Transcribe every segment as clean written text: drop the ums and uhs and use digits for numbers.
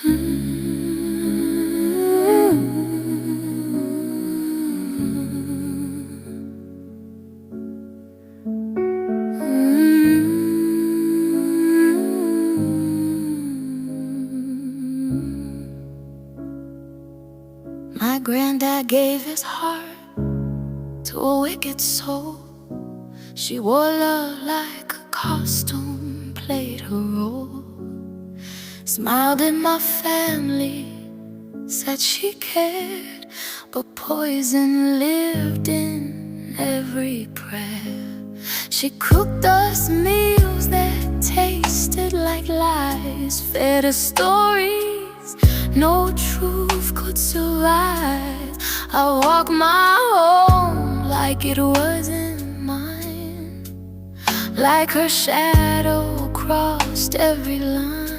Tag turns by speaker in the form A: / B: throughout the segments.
A: My granddad gave his heart to a wicked soul. She wore love like a costume, played her role. Smiled at my family, said she cared, but poison lived in every prayer. She cooked us meals that tasted like lies, fed us stories no truth could survive. I walk my home like it wasn't mine, like her shadow crossed every line.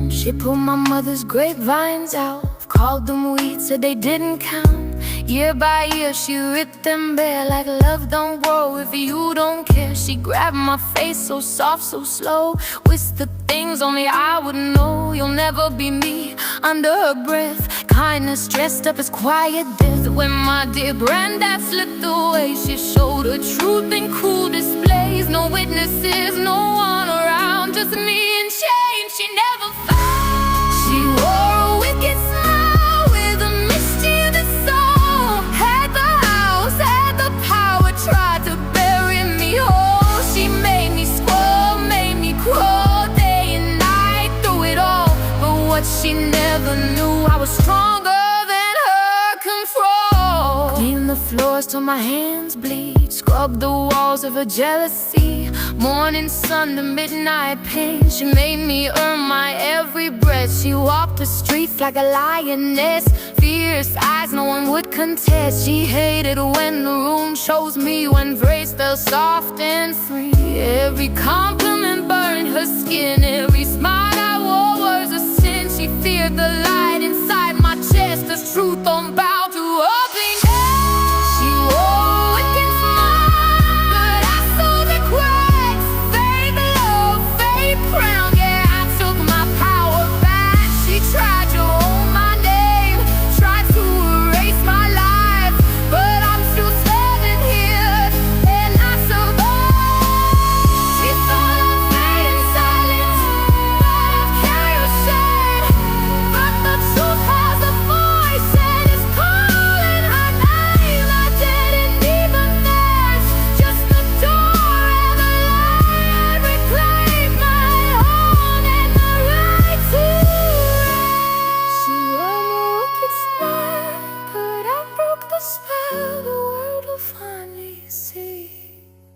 A: She pulled my mother's grapevines out, called them weeds, said they didn't count. Year by year she ripped them bare, like love don't grow if you don't care. She grabbed my face so soft, so slow, whispered things only I would know. You'll never be me, under her breath. Kindness dressed up as quiet death. When my dear granddad slipped away, she showed her truth in cool displays. No witnesses, no one around, just me and change she never found. She wore a wicked smile with a mischievous soul. Had the house, had the power, tried to bury me whole. She made me squirm, made me crawl day and night through it all. But what she never knew, I was stronger than her control. Cleaned the floors till my hands bleed, scrubbed the walls of her jealousy. Morning sun to midnight pain, she made me earn my every breath. She walked the streets like a lioness, fierce eyes no one would contest. She hated when the room chose me, when praise felt soft and free. Every compliment burned her skin, every smile I wore was a sin. She feared the light inside my chest, the truth unbound to open. She wore a wicked smile, but I saw the cracks. Fake love, fake crown, yeah, I took my power back. She tried to own my name, tried to erase my life, but I'm still standing here, and I survived. She thought I'd fade in silence, thought I'd carry her shame, but the truth has a voice and it's calling her name. I didn't even match, just the door and the light reclaimed my own and the right to rest. She wore a wicked smile, but I broke the spell. The world will finally see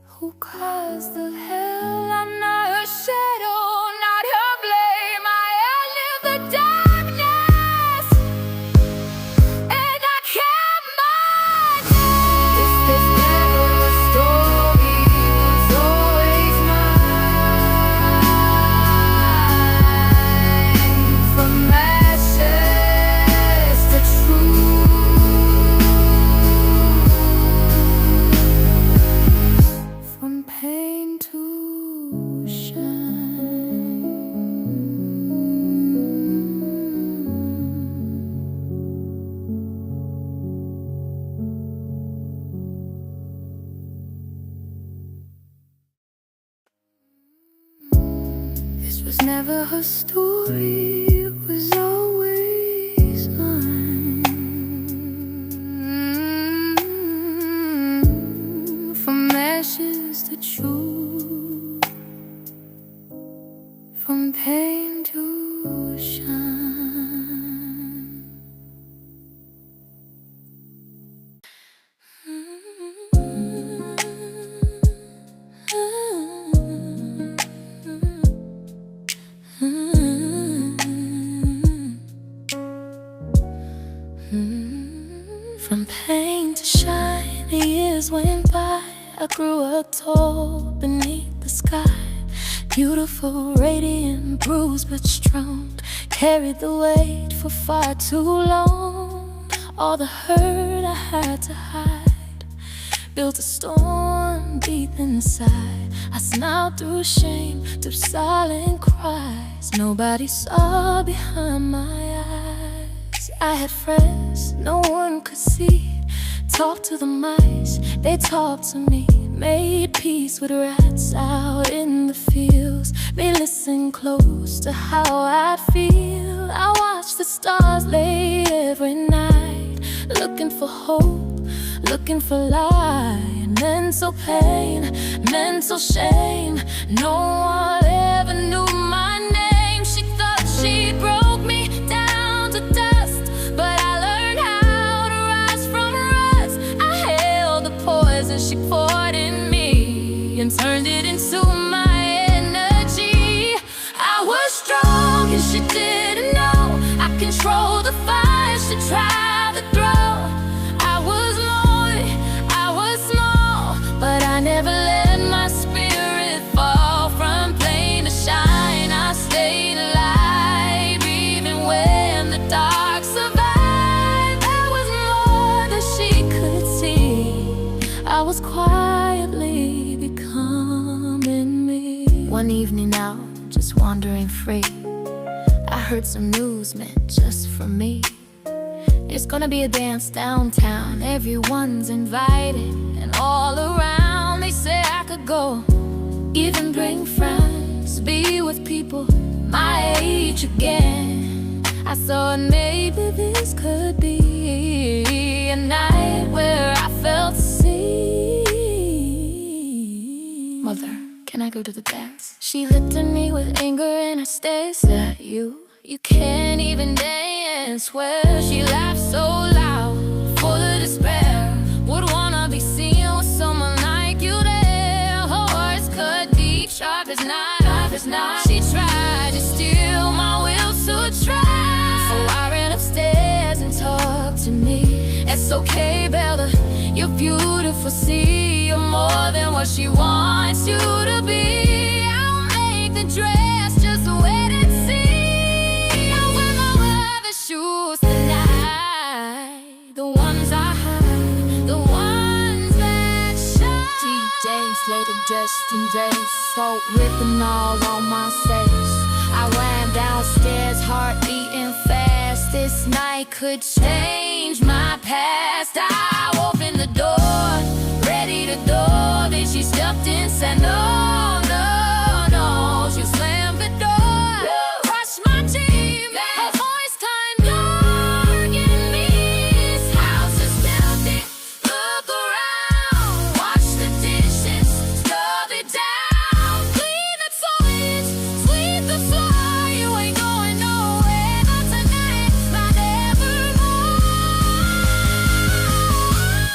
A: who caused the hell. I'm not her shadow, not her blame. I outlive the darkness, and I kept my name. If there's never a story, was always mine. From ashes to truth, from pain to shine. This was never her story, it was always mine. From ashes to truth, from pain to shine. From pain to shine, the years went by. I grew up tall beneath the sky, beautiful, radiant, bruised but strong. Carried the weight for far too long. All the hurt I had to hide built a storm deep inside. I smiled through shame, through silent cries. Nobody saw behind my eyes. I had friends no one could see. Talked to the mice, they talked to me. Made peace with rats out in the fields. They listened close to how I feel. I watched the stars late every night, looking for hope, looking for light. Mental pain, mental shame, no one ever knew my name. She thought she broke me down to dust, but I learned how to rise from rust. I held the poison she poured in me and turned it into my energy. I was strong and she didn't know. I controlled the fire she tried to throw. I was lonely, I was small, but I never let my spirit fall. From pain to shine, I stayed alive, even when the dark survived. There was more that she could see. I was quietly becoming me. One evening out, just wandering free, I heard some news meant just for me. There's gonna be a dance downtown, everyone's invited, and all around they say I could go. Even bring friends, be with people my age again. I thought maybe this could be a night where I felt seen. Mother, can I go to the dance? She looked at me with anger in her stare. Said, you can't even dance. Well, she laughed so loud, full of despair. Would wanna be seen with someone like you there. Her words cut deep, sharp as knife. She tried to steal my will to try. So I ran upstairs and talked to me. It's okay, Bella, you're beautiful. See, you're more than what she wants you to be. I'll make the dress, just wait and see. I'll wear my leather shoes tonight, the ones I hide, the ones that shine. DJs later dressed in dress, salt ripping all on my face. I ran downstairs, heart beating fast. This night could change my past. I opened the door, ready to door. Then she stepped in, said no, no, no. She slammed the door, crushed my teeth. Her voice kind dark in me. This house is filthy. Look around, watch the dishes, scrub it down. Clean the toilets, sweep the floor. You ain't going nowhere, not tonight, not evermore.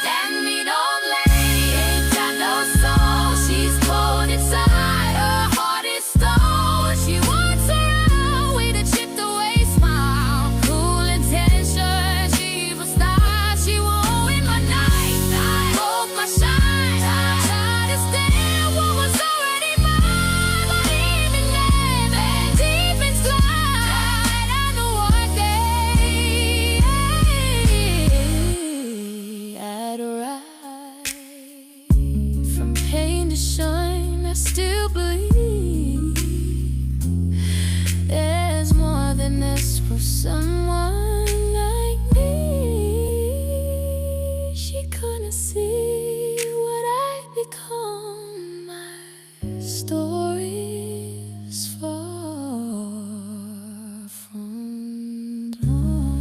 A: That meat old lady ain't got no soul. She's cold inside, her heart is stone. She walks around with a chipped away smile, cool intentions, evil style. She won't win my night. I broke my shine. I tried to stand what was already mine, but even then, deep inside, I knew one day I'd arrive. From pain to shine, I still believe there's more than this for someone like me. She couldn't see what I'd become. My story's far from done.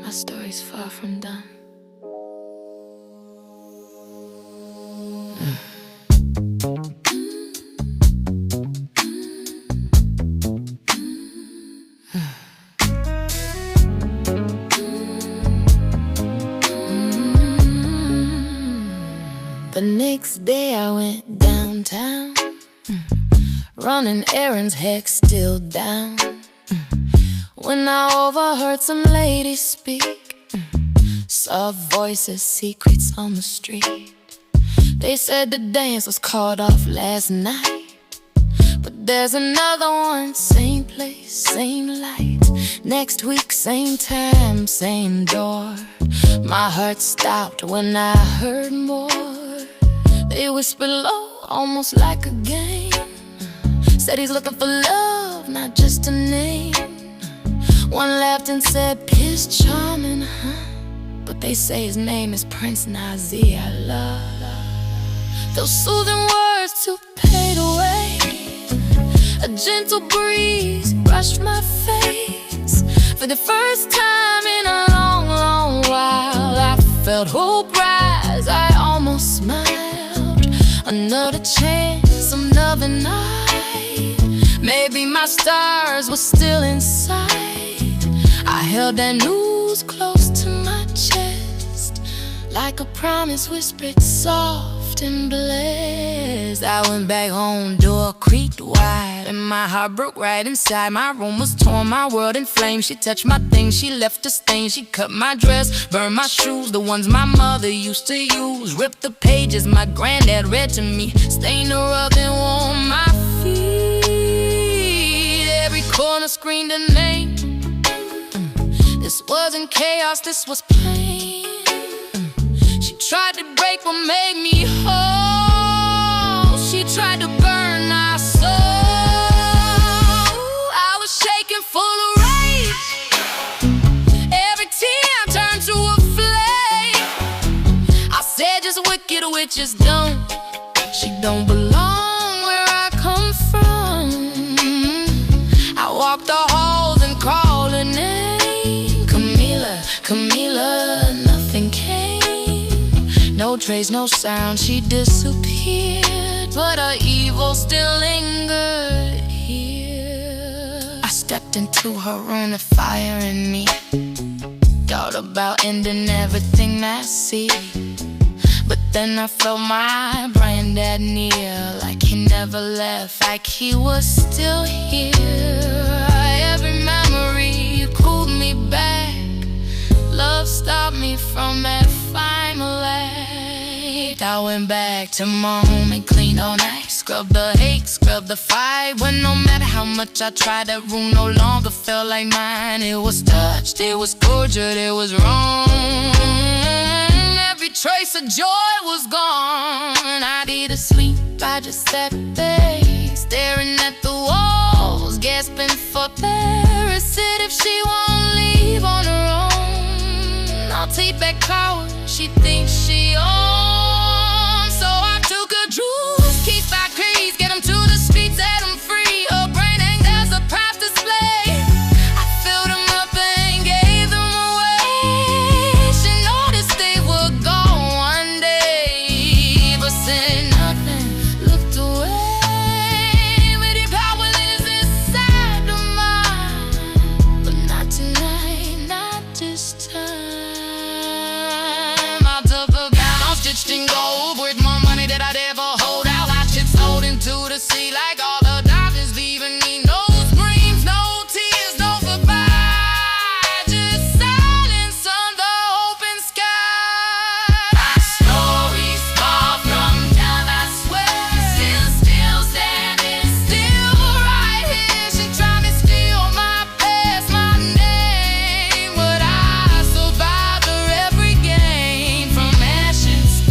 A: My story's far from done. The next day I went downtown, running errands, heck still down. When I overheard some ladies speak, saw voices, secrets on the street. They said the dance was called off last night, but there's another one, same place, same light. Next week, same time, same door. My heart stopped when I heard more. They whispered low, almost like a game. Said he's looking for love, not just a name. One laughed and said, Prince Charming, huh? But they say his name is Prince Nazi. I love those soothing words to fade away. A gentle breeze brushed my face. For the first time in a long, long while, I felt hope rise, I almost smiled. Another chance, another night. Maybe my stars were still inside. I held that news close to my chest, like a promise whispered soft and blessed. I went back home, door creaked wide, and my heart broke right inside. My room was torn, my world in flames. She touched my things, she left a stain. She cut my dress, burned my shoes, the ones my mother used to use. Ripped the pages my granddad read to me, stained the rug and warmed my feet. Every corner screamed a name. This wasn't chaos, this was pain. She tried to break what made me whole. She tried to burn my soul. I was shaking, full of rage. Every tear turned to a flame. I said just wicked witches don't. She don't belong where I come from. I walked the halls and called her name. Camila, nothing came. No trace, no sound, she disappeared. But her evil still lingered here. I stepped into her room, the fire in me. Thought about ending everything I see. But then I felt my granddad near, like he never left, like he was still here. Every memory cooled me back. Love stopped me from that final act. I went back to my home and cleaned all night. Scrubbed the hate, scrubbed the fight. But no matter how much I tried, that room no longer felt like mine. It was touched, it was tortured, it was wrong. Every trace of joy was gone. I didn't sleep, I just sat there, staring at the walls, gasping for air. Said if she won't leave on her own, I'll take back power she thinks she owns. So I took her jewels, keys by keys, get them to the streets, set them free. Her brain hanged as a prop display. I filled them up and gave them away. She noticed they would go one day, but said nothing, looked away. With your power lives inside of mine, but not tonight, not this time. Stitched in gold, worth more money than I'd ever hold out. I chips holding to the sea like all the doctors leaving me. No screams, no tears, no goodbye, just silence under open sky. My story's far from done, I swear. Still standing, still right here. She tried to steal my past, my name, but I survived her every game. From ashes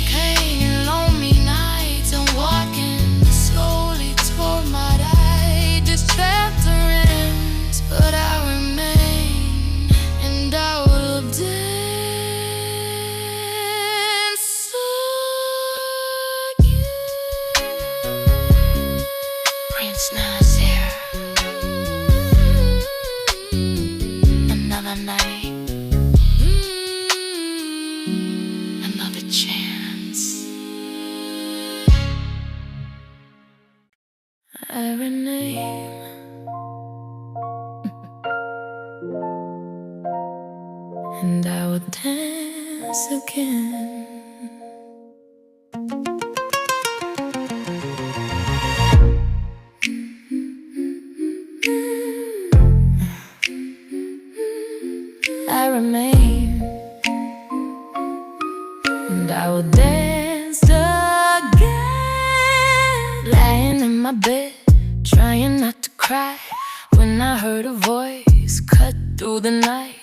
A: came lonely nights, and walking slowly toward my eye. This chapter ends, but I remain, and I will dance again. Prince Nasir. Another night, another chance. Every name, and I would dance again. I remain, and I will dance again. Lying in my bed, trying not to cry, when I heard a voice through the night.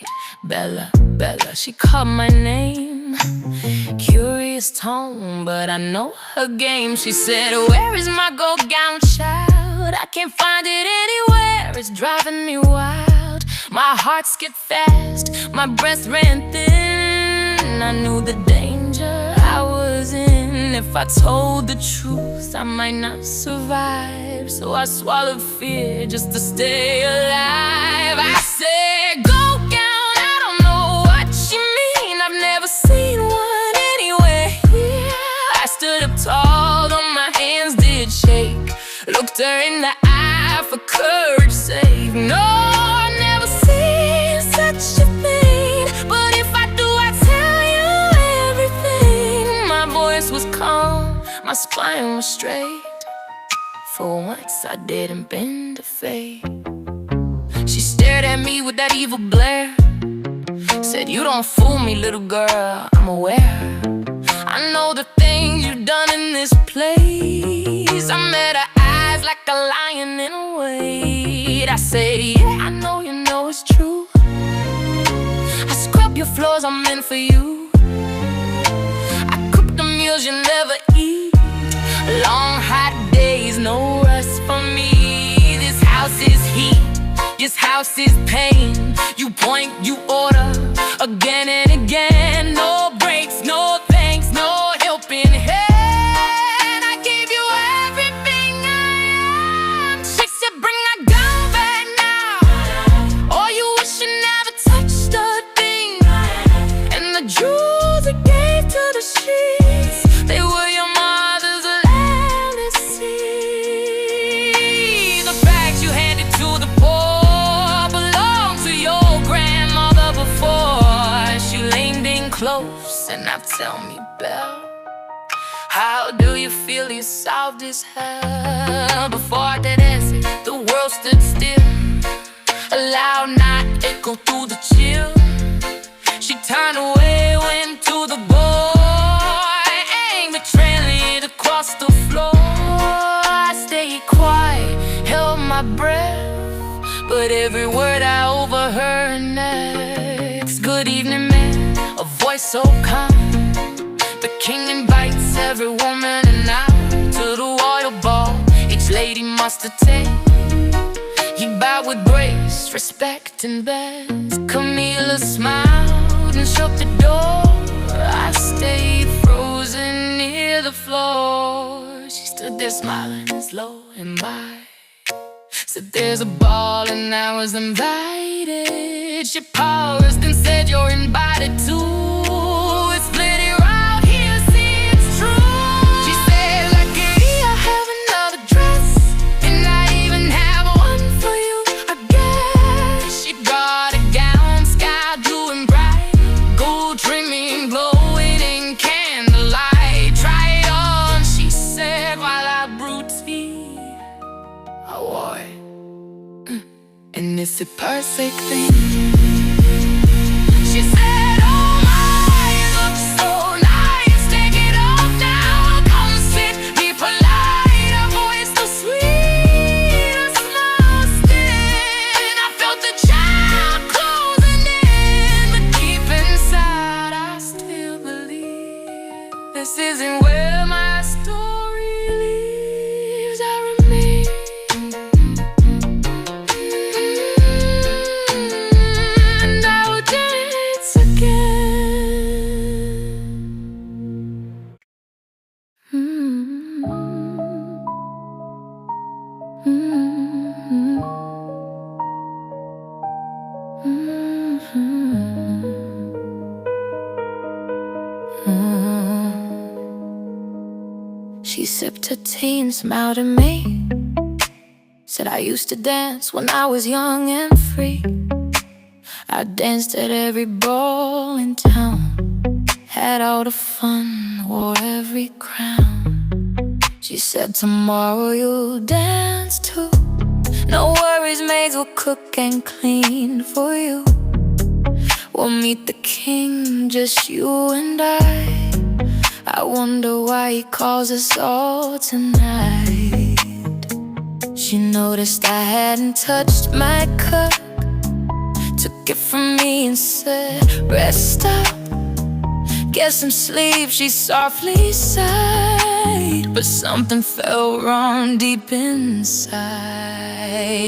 A: Bella, Bella, she called my name. Curious tone, but I know her game. She said, where is my gold gown, child? I can't find it anywhere, it's driving me wild. My heart skipped fast, my breath ran thin. I knew the danger I was in. If I told the truth, I might not survive. So I swallowed fear just to stay alive. I said, go gown, I don't know what you mean. I've never seen one anywhere here. I stood up tall, though my hands did shake. Looked her in the eye for courage sake. No, I've never seen such a thing. But if I do, I tell you everything. My voice was calm, my spine was straight. For once I didn't bend to fate. She stared at me with that evil glare. Said, you don't fool me, little girl, I'm aware. I know the things you've done in this place. I met her eyes like a lion in a wait. I said, yeah, I know it's true. I scrub your floors, I'm in for you. I cook the meals you never eat. Long hot days, no rest for me. This house is heat, this house is pain. You point, you order, again and again. No breaks, no thanks, no helping hand. I gave you everything I am. She said, bring that gun back now, or you wish you never touched a thing. And the jewels you gave to the sheets, they were your mother's legacy. The bags you handed to the poor belonged to your grandmother before she leaned in close. And now tell me, Belle, how do you feel you solved this hell? Before I did answer, the world stood still. A loud night echo through the chill. She turned away, went to the boy, anger trailing across the floor. I stayed quiet, held my breath, but every word I overheard next. Good evening, man, a voice so kind. The king invites every woman and I to the royal ball. Each lady must attend. He bowed with grace, respect and best. Camilla smiled and shut the door. I stayed frozen near the floor. She stood there smiling as low and by. Said there's a ball and I was invited. She paused and said, you're invited too. It's plenty around here, see it's true. She said, luckily I have another dress, and I even have one for you, I guess. She brought a gown, sky blue and bright, gold trimming, glowing in candlelight. Try it on, she said, while I brewed tea. I wore it, and it's a perfect thing. She said, oh my, it looks so nice. Take it off now, come sit, be polite. Her voice so sweet, her smile still. I felt the child closing in, but deep inside I still believe this isn't where my story leaves. I remain. And I will dance again. She sipped her tea and smiled at me. Said I used to dance when I was young and free. I danced at every ball in town, had all the fun, wore every crown. She said tomorrow you'll dance too. No worries, maids will cook and clean for you. We'll meet the king, just you and I wonder why he calls us all tonight. She noticed I hadn't touched my cup, took it from me and said, rest up, get some sleep, she softly sighed. But something felt wrong deep inside.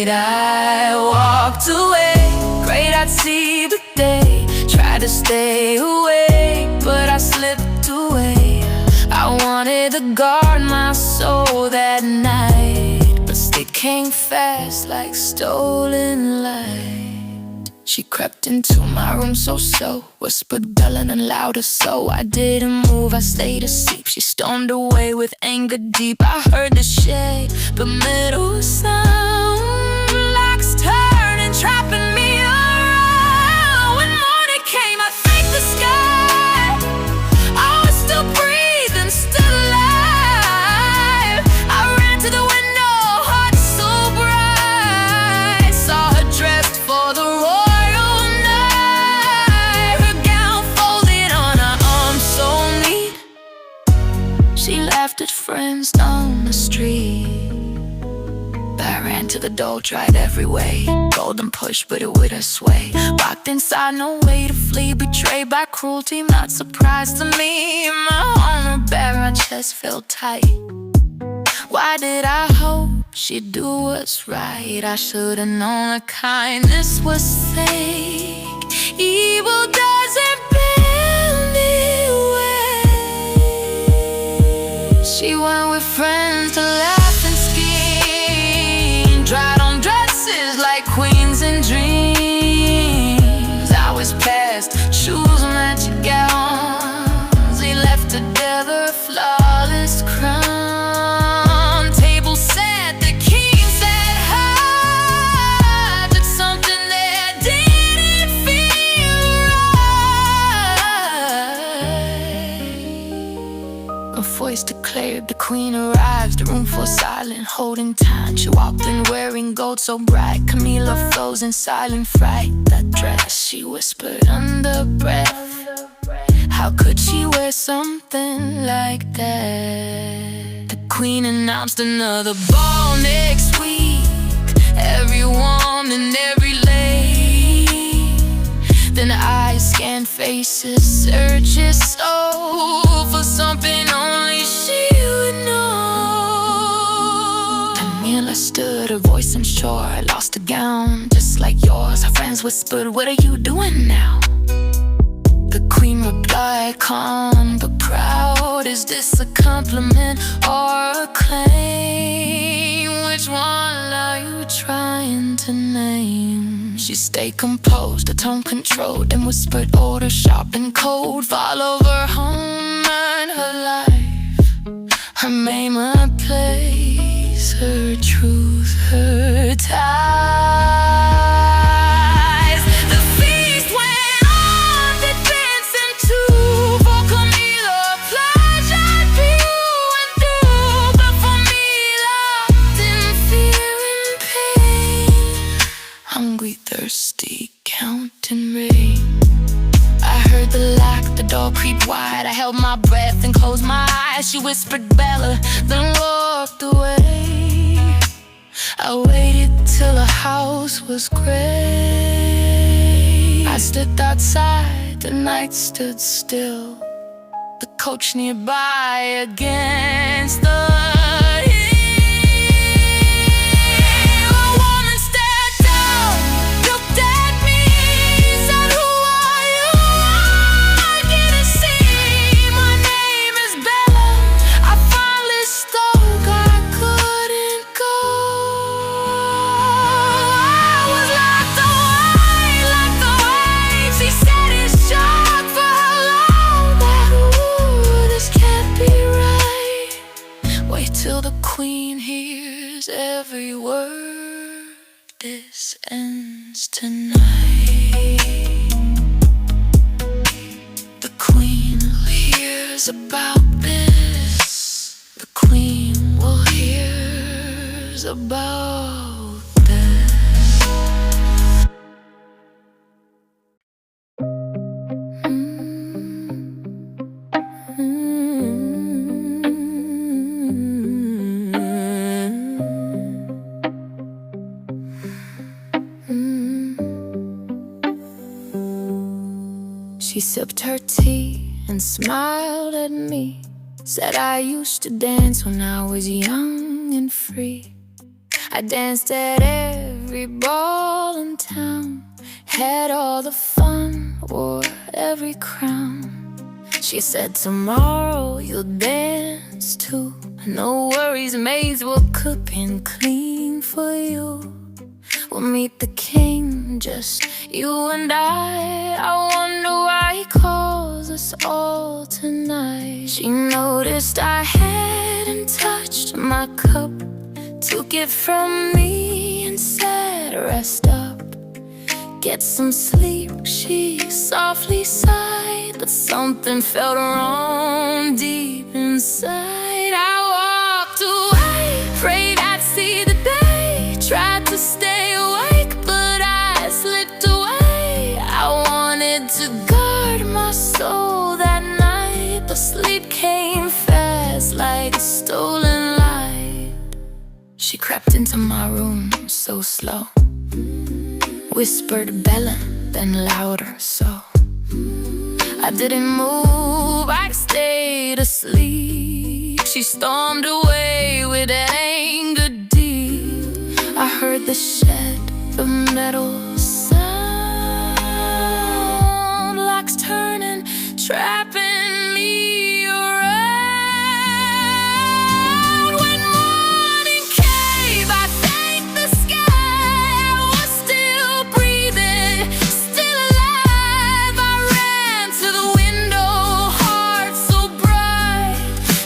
A: I walked away, prayed I'd see the day, tried to stay awake, but I slipped away. I wanted to guard my soul that night, but they came fast like stolen light. She crept into my room so slow, whispered bellowing and louder, so I didn't move, I stayed asleep. She stormed away with anger deep. I heard the shade, the middle sound, locks turning, trapping me around. When morning came, I thanked the sky, I was still breathing, still alive. I ran to the window, heart so bright, saw her dressed for the royal night, her gown folded on her arms so neat. She laughed at friends down the street. I ran to the door, tried every way, golden push, but it wouldn't sway. Locked inside, no way to flee, betrayed by cruelty, not surprised to me. My armor bare, my chest felt tight. Why did I hope she'd do what's right? I should've known her kindness was fake. Evil doesn't bend anyway. She went with friends to laugh and scheme, tried on dresses like queens and dreams. I was past shoes, magic gowns, they left together a flawless crown. Table set, the king said hi, did something that didn't feel right. A voice declared the queen arrives, the room full silent, holding time. She walked in wearing gold so bright, Camila froze in silent fright. That dress, she whispered under breath, how could she wear something like that? The queen announced another ball next week, everyone in every lane. Then eyes scanned faces, searches soul for something only she would know. Camila stood, her voice unsure, I lost a gown just like yours. Her friends whispered, what are you doing now? The queen replied, calm but proud, is this a compliment or a claim? Which one are you trying to name? She stayed composed, her tone controlled, and whispered order sharp and cold. Follow her home and her life, her name, her place, her truth, her ties. The feast went on, the dancing too. For Camila, pleasure through and through, but for me, locked in fear and pain, hungry, thirsty, counting rain. I heard the lock, the door creak wide. I held my breath and closed my eyes. She whispered Bella, then walked away. I waited till the house was gray. I stood outside, the night stood still, the coach nearby against the hill. A woman stared down, looked at me, said, who are you? I didn't see. My name is Bella. I finally spoke, I couldn't go. I was locked away, locked away. She said it's short for how long that ooh, this can't be right. Wait till the queen hears every word. This ends tonight. The queen hears about this. The queen will hears about this. She sipped her tea and smiled at me. Said I used to dance when I was young and free. I danced at every ball in town, had all the fun, wore every crown. She said tomorrow you'll dance too. No worries, maids will cook and clean for you. We'll meet the king, just you and I wonder why he calls us all tonight. She noticed I hadn't touched my cup, took it from me and said, rest up, get some sleep. She softly sighed, but something felt wrong deep inside. I walked away, prayed I'd see the day, tried to stay awake, but I slipped away. I wanted to guard my soul that night, but sleep came fast like a stolen light. She crept into my room so slow, whispered bellin', then louder so. I didn't move, I stayed asleep. She stormed away with anger deep. I heard the shed of metal sound, locks turning, trapping me around. When morning came, I thanked the sky. I was still breathing, still alive. I ran to the window, heart so bright.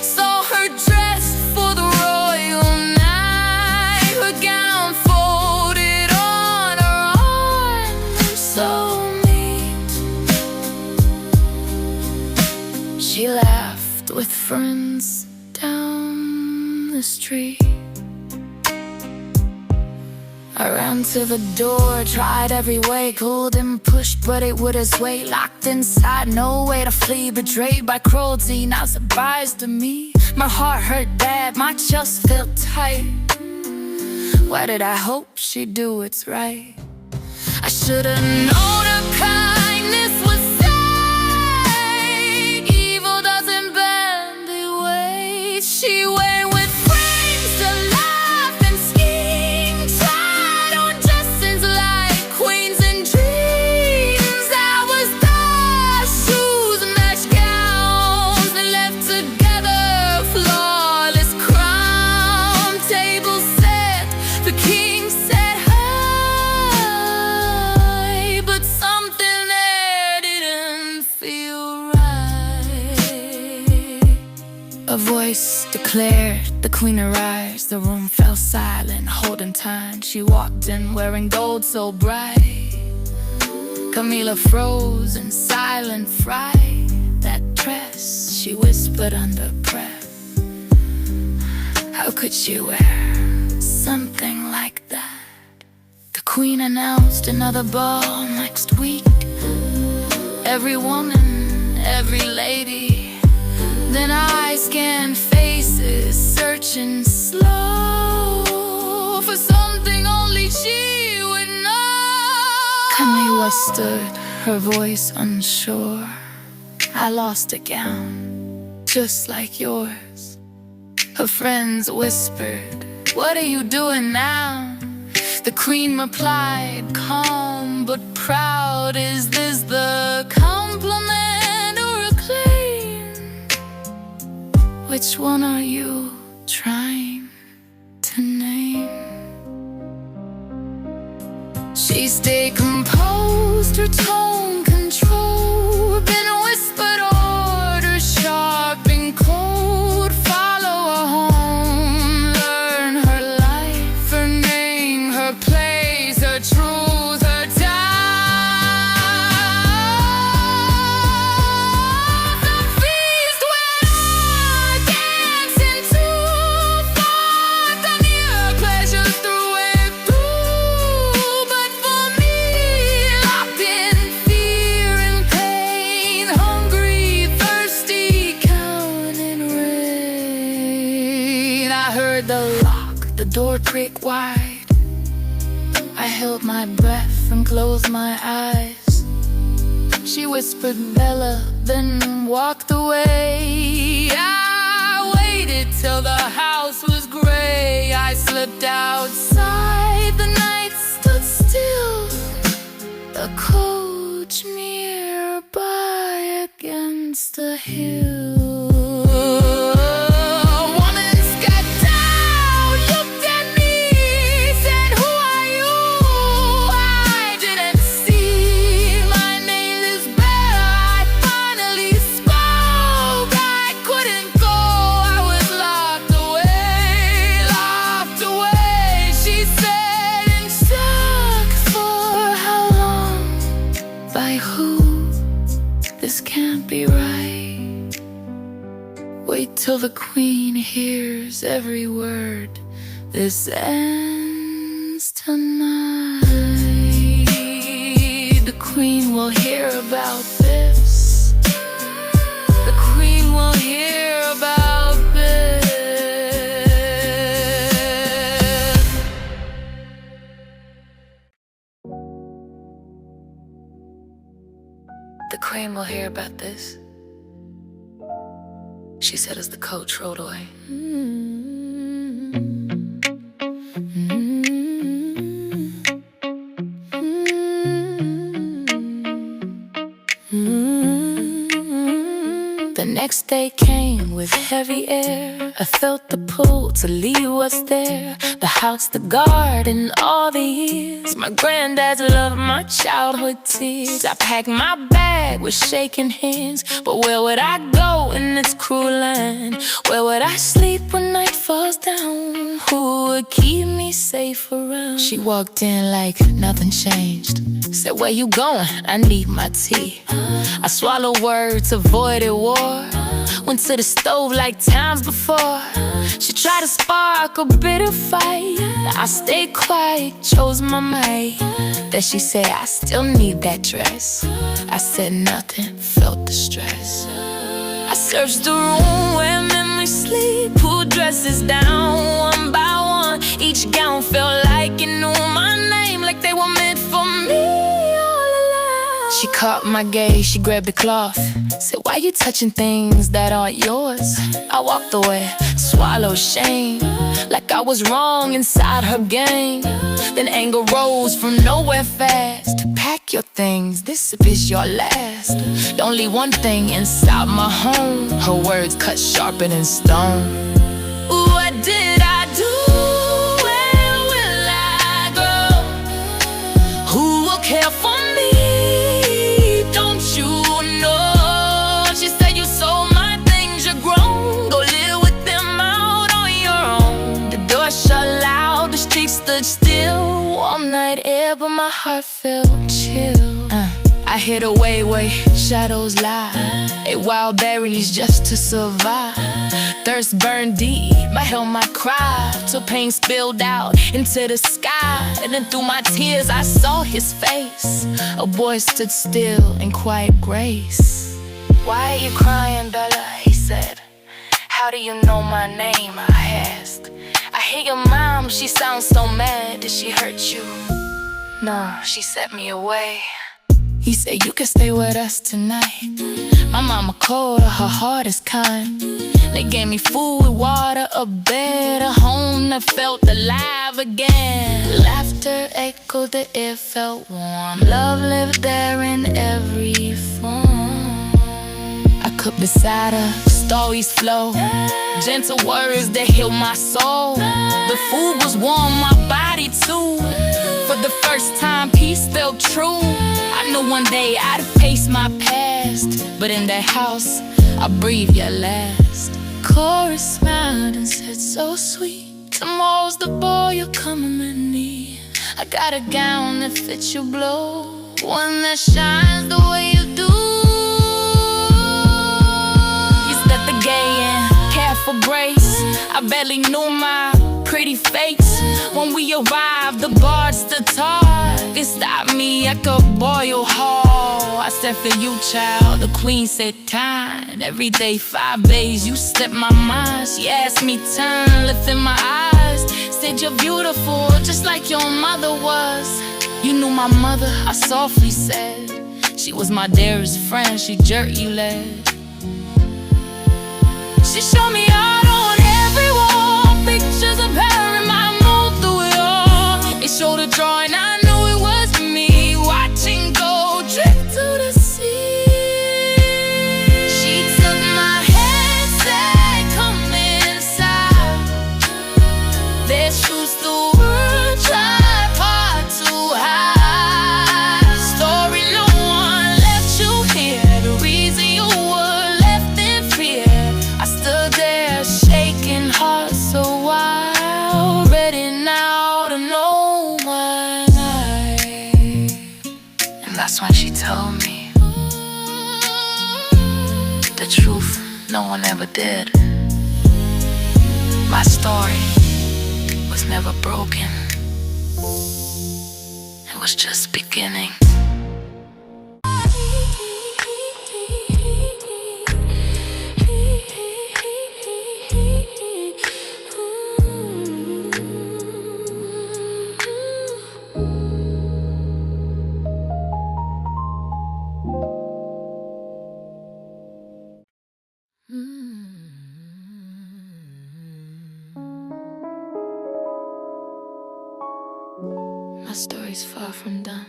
A: Saw her dressed for the royal night, her gown folded on her arm, so neat. She laughed with friends down the street. I ran to the door, tried every way, pulled and pushed, but it would his way. Locked inside, no way to flee, betrayed by cruelty, not surprised to me. My heart hurt bad, my chest felt tight. Why did I hope she'd do what's right? I should've known her kindness was sight. Evil doesn't bend, it waits. She went with friends to laugh and scheme, tried on dresses like queens and dreams. I was the shoes, matched gowns, and left together, flawless crown. Table set, the king said hi, but something there didn't feel right. A voice declared, the queen arrives. The room fell silent, holding time. She walked in wearing gold so bright. Camila froze in silent fright. That dress, she whispered under breath. How could she wear something like that? The queen announced another ball next week. Every woman, every lady. Then I scanned faces, searching slow for something only she would know. Camila stood, her voice unsure. I lost a gown, just like yours. Her friends whispered, what are you doing now? The queen replied, calm but proud. Is this the compliment or a claim? Which one are you trying to name? She stayed composed, her tone controlled. Been whispered orders, sharp and cold. Follow her home, learn her life, her name, her place, her truth, her time. The feast went on, dancing too far. The near pleasure through it through. But for me, locked in fear and pain, hungry, thirsty, counting rain. I heard the lock, the door creak wide. I held my breath and closed my eyes. She whispered Bella, then walked away. I waited till the house was gray. I slipped outside, the night stood still. The coach nearby against the hill. This can't be right. Wait till the queen hears every word. This ends tonight. The queen will hear about this. The queen will hear about this. The queen will hear about this, she said as the coach rolled away. The next day came with heavy air. I felt the pull to leave what's there. The house, the garden, all the years. My granddad's love, my childhood tears. I packed my bag with shaking hands. But where would I go in this cruel land? Where would I sleep when night falls down? Who would keep me safe around? She walked in like nothing changed. Said, where you going? I need my tea. I swallowed words, avoided war. Went to the stove like times before. She tried to spark a bitter fight. I stayed quiet, chose my might. Then she said, I still need that dress. I said nothing, felt the stress. I searched the room where memories sleep. Pulled dresses down one by one. Each gown felt like it knew my name, like they were meant for me. She caught my gaze, she grabbed the cloth. Said, why you touching things that aren't yours? I walked away, swallowed shame, like I was wrong inside her game. Then anger rose from nowhere fast. Pack your things, this is your last. Don't leave one thing inside my home. Her words cut sharper than stone. What did I do? Where will I go? Who will care for me? Stood still, warm night air, but my heart felt chill. I hid away where shadows lie, ate wild berries just to survive. Thirst burned deep, I held my cry till pain spilled out into the sky. And then through my tears I saw his face. A boy stood still in quiet grace. Why are you crying, Bella? He said. How do you know my name? I asked. I hate your mom, she sounds so mad. Did she hurt you? No, she set me away. He said, you can stay with us tonight. My mama cold, her heart is kind. They gave me food, water, a bed, a home that felt alive again. Laughter echoed, the air felt warm. Love lived there in every form. I cooked beside her, stories flow, gentle words that healed my soul. The food was warm, my body too. For the first time, peace felt true. I knew one day I'd face my past, but in that house, I breathed your last. Chorus smiled and said so sweet, tomorrow's the ball you're coming with me. I got a gown that fits your blow, one that shines the way you do. For grace, I barely knew my pretty face. When we arrived, the bar stood tall. It stopped me, I could boil hall. I said, for you, child, the queen said time. Every day, 5 days, you slipped my mind. She asked me, turn, looked in my eyes. Said, you're beautiful, just like your mother was. You knew my mother, I softly said. She was my dearest friend, she jerky led. She showed me out on every wall, pictures of her in my mood through it all. It showed a drawing, I knew it was me, watching gold drip to the sea. She took my hand, said, come inside. There's truth to words, try hard to hide. Story no one left you hear, the reason you were left in fear. I stood there shaking, heart so wild, ready now to know my life. And that's when she told me the truth no one ever did. My story was never broken, it was just beginning. My story's far from done.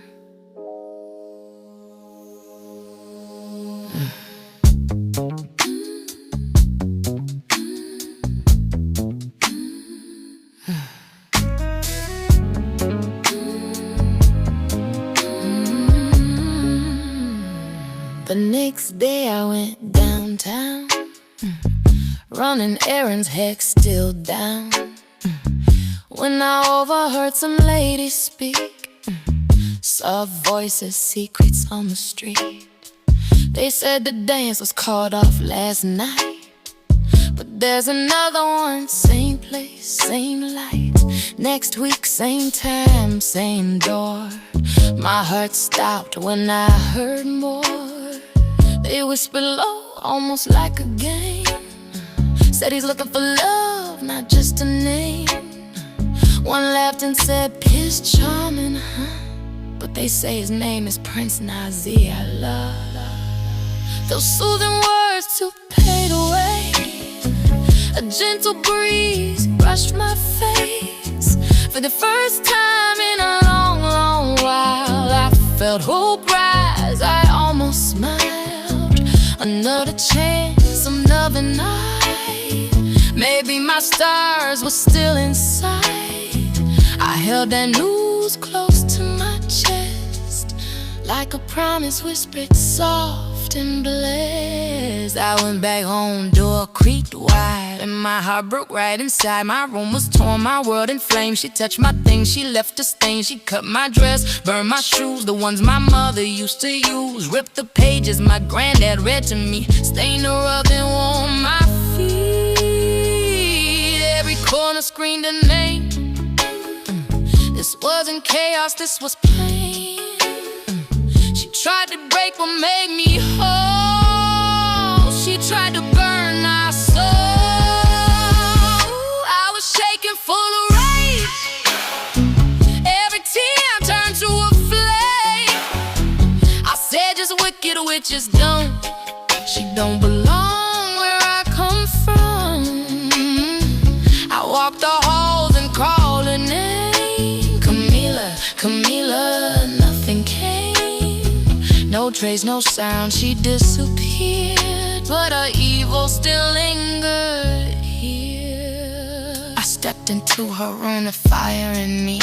A: The next day I went downtown, running errands, heck still down. When I overheard some ladies speak, soft voices, secrets on the street. They said the dance was called off last night, but there's another one, same place, same light. Next week, same time, same door. My heart stopped when I heard more. They whispered low, almost like a game. Said he's looking for love, not just a name. One laughed and said, Pierce charming, huh? But they say his name is Prince Nazi. I love those soothing words to fade away. A gentle breeze brushed my face. For the first time in a long, long while, I felt hope rise, I almost smiled. Another chance, another night. Maybe my stars were still inside. I held that news close to my chest, like a promise whispered soft and blessed. I went back home, door creaked wide, and my heart broke right inside. My room was torn, my world in flames. She touched my things, she left a stain. She cut my dress, burned my shoes, the ones my mother used to use. Ripped the pages my granddad read to me, stained the rug and warmed my feet. Every corner screamed a name. This wasn't chaos, this was pain. She tried to break what made me whole. She tried to burn our soul. I was shaking, full of rage. Every tear turned to a flame. I said just wicked witches don't. She don't belong where I come from. I walked the halls and called her name. Camila, nothing came. No trace, no sound, she disappeared. But her evil still lingered here. I stepped into her room, the fire in me.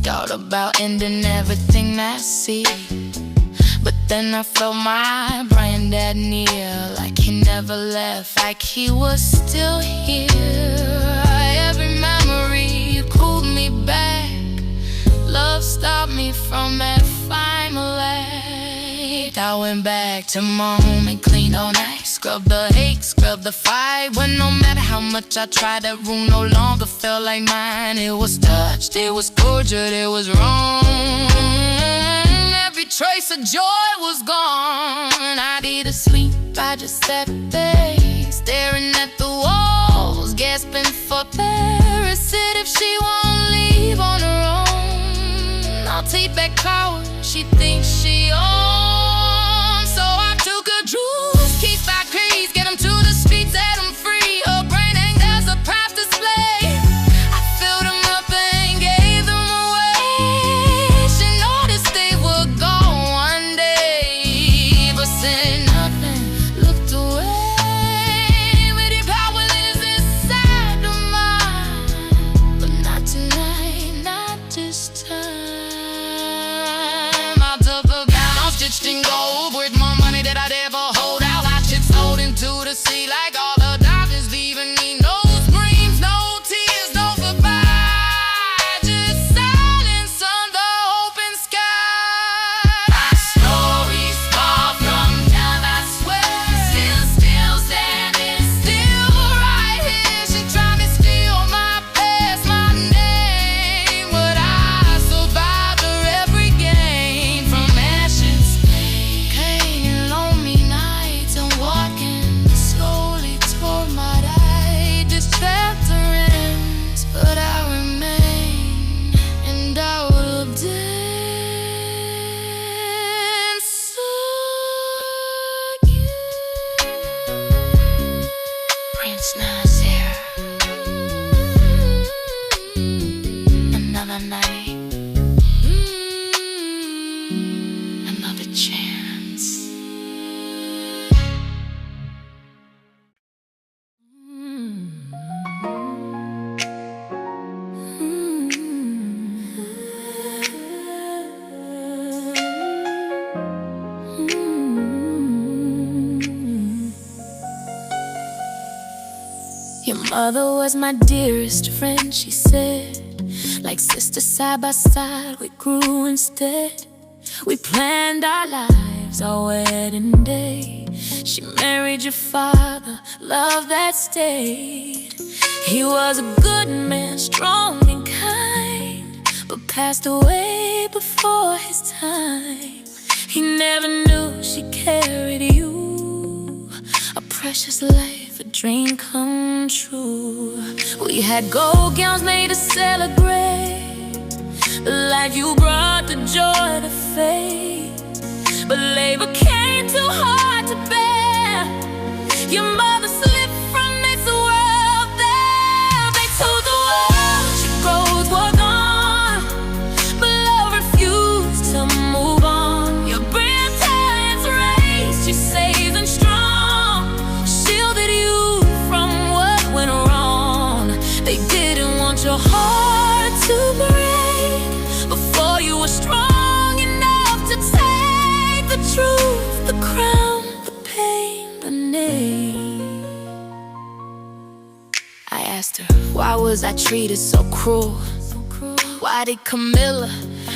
A: Thought about ending everything I see. But then I felt my granddad near, like he never left, like he was still here. Every memory pulled me back. Love stopped me from that final act. I went back to my home and cleaned all night. Scrubbed the hate, scrubbed the fight. But no matter how much I tried, that room no longer felt like mine. It was touched, it was tortured, it was wrong. Every trace of joy was gone. I didn't sleep, I just sat there, staring at the walls, gasping for air. Said if she won't leave on her own, I'll take back power she thinks she owns. washed in gold, worth more money than I'd ever hold out. My shit sold into the sea like all the doctors leaving me. No screams, no tears, no goodbye, just silence under open sky. My story's far from done, I swear. Still standing, still right here. She tried to steal my past, my name, but I survived her every game. From ashes came lonely nights and walking slowly toward my day. This chapter ends, but I remain, and I will dance again. Prince Nasir. Another night, another chance. Your mother was my dearest friend, she said. Like sisters side by side, we grew instead. We planned our lives, our wedding day. She married your father, love that stayed. He was a good man, strong and kind, but passed away before his time. He never knew she carried you, a precious life, a dream come true. We had gold gowns made to celebrate the life you brought, the joy, the faith. But labor came too hard to bear. Your mother slipped from this world there. They told the world she grows were gone, but love refused to move on. Your grandparents raised you safe and strong, shielded you from what went wrong. They didn't want your heart to break before you were strong enough to take the truth, the crown, the pain, the name. I asked her, why was I treated so cruel? Why did Camilla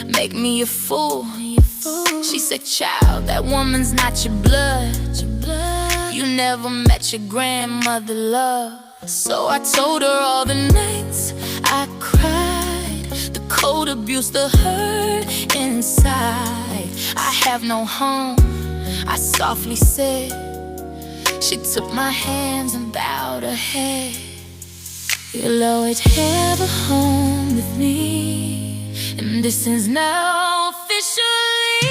A: make me a fool? She said, child, that woman's not your blood. You never met your grandmother love. So I told her all the nights I cried, the cold abuse, the hurt inside. I have no home, I softly said. She took my hands and bowed her head. You'll always have a home with me, and this is now officially.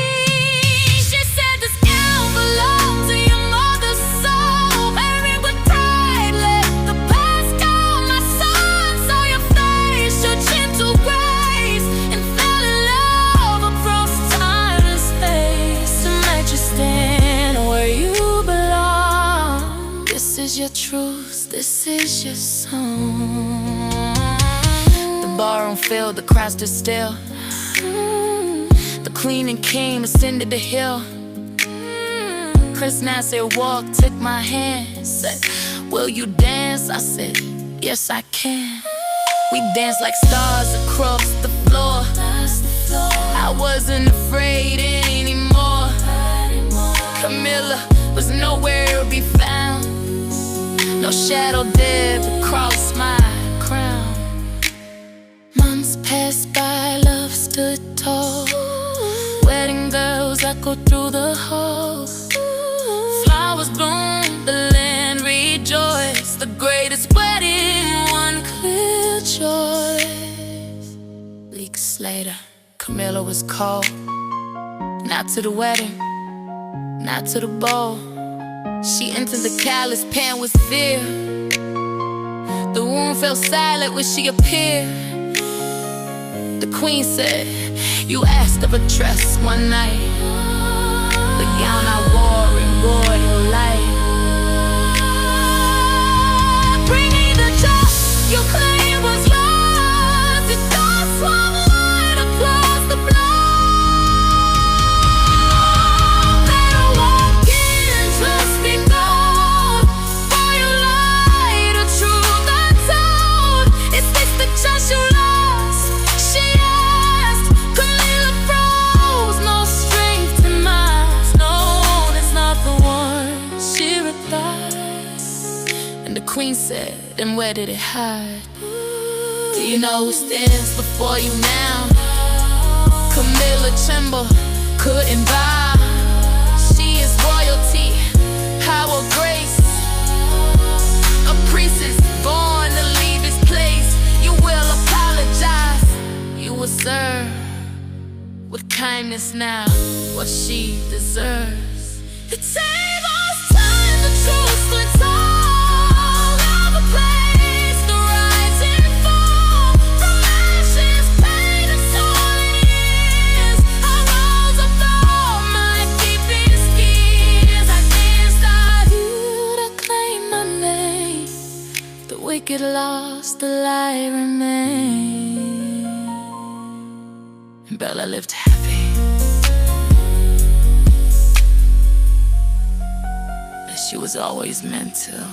A: She said this gown belongs to your mother's soul. Marry with pride, let the past go. My son saw your face, your gentle grace, and fell in love across time and space. Tonight you stand where you belong. This is your truth, this is your song. The ballroom filled, the crowd stood still. The cleaning came, ascended the hill. Chris Nasir walked, took my hand, said, will you dance? I said, yes I can. We danced like stars across the floor. I wasn't afraid anymore. Camilla was nowhere to be found. No shadow dared to cross my crown. Months passed by, love stood tall. Wedding bells echoed through the hall. Flowers bloomed, the land rejoiced. The greatest wedding, one clear choice. Weeks later, Camilla was called. Not to the wedding, not to the ball. She entered the callous pen with fear. The room fell silent when she appeared. The queen said, you asked of a dress one night, the gown I wore in royal light. Bring me the dress you claimed was yours. Your door swung wide across the floor. said, and where did it hide? Do you know who stands before you now? Camilla Tremble couldn't buy. She is royalty, power, grace. A priestess born to leave this place. You will apologize, you will serve with kindness now what she deserves. It saved us time, the truth splits all over place. The rise and fall from ashes, pain and stolen years. I rose above my deepest fears. I danced out you to claim my name. The wicked lost, the lie remained. And Bella lived happy, as she was always meant to.